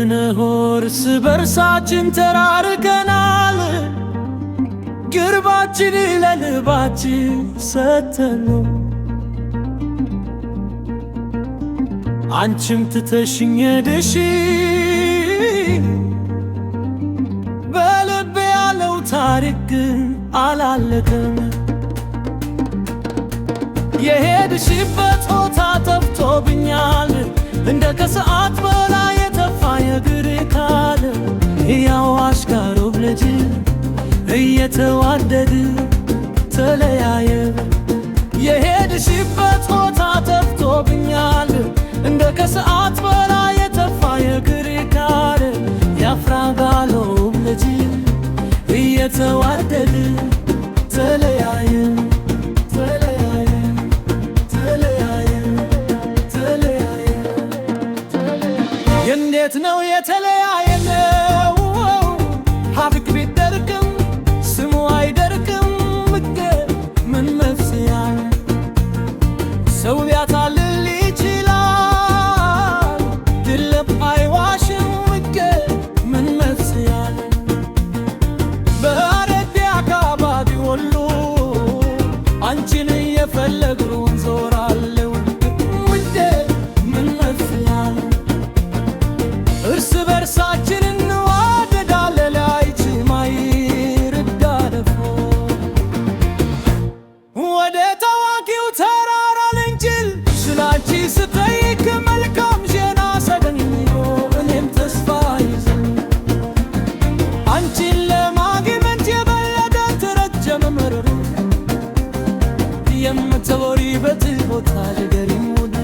እነሆር እርስ በርሳችን ተራርቀናል፣ ቅርባችን ለልባችን ሰተነው። አንቺም ትተሽኝ ሄድሽ፣ በልቤ ያለው ታሪክ ግን አላለቀም። የሄድሽበት ቦታ ጠፍቶብኛል፣ እንደ ከሰዓት በላይ የጠፋ የእግር ካለ ሕያው አሽካሮብ ልጅ እየተዋደድ ተለያየ። የሄድሽበት ቦታ ጠፍቶብኛል፣ እንደ ከሰዓት በላይ የጠፋ የእግር ካለ የአፍራጋሎብ ልጅ እየተዋደድ ተለያየ። እንዴት ነው የተለያየነው? ሀብቅ ቢደርቅም ስሙ አይደርቅም። ምን መፍትያ ሰው ቢያታልል ይችላል፣ ድልብ አይዋሽም። ምን መፍትያ በአረዴ አካባቢ ሁሉ አንቺን እየፈለግን እንዞራለን። እርስ በርሳችን እንዋደዳለን፣ አይችም አይርዳለፎ። ወደ ታዋቂው ተራራ ልንችል ስላንቺ ስጠይቅ መልካም ዜና ሳገኘሁ እኔም ተስፋ ይዘን አንቺን ለማግኘት የበለጠ ተረጀመ መረሩ። የምትወሪበት ቦታ ንገሪኝ ውዴ፣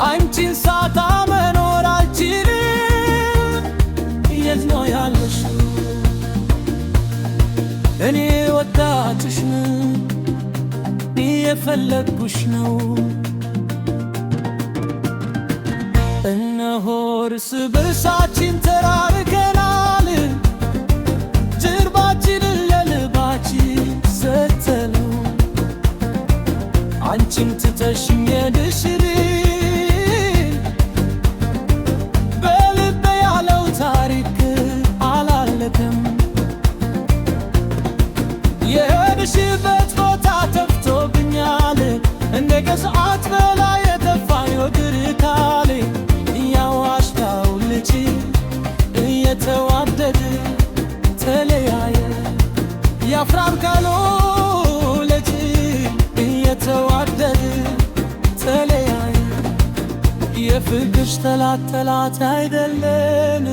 አንቺን ሳጣ መኖር አልችልም። የት ነው ያለሽው? እኔ ወዳትሽ ነው፣ የፈለግኩሽ ነው። እነሆ እርስ በርሳችን ተራርቀናል፣ ጀርባችንን ለልባችን ሰተነው። አንቺን ትተሽኝ ሄድሽ፣ የሄድሽበት ቦታ ጠፍቶብኛል፣ እንደ ከሰዓት በላይ የጠፋ የእግር ካለ ሕያው አሽካሮብ ልጅ እየተዋደድ ተለያየ። የአፍራጋሎብ ልጅ እየተዋደድ ተለያየ። የፍቅርሽ ጠላት አይደለን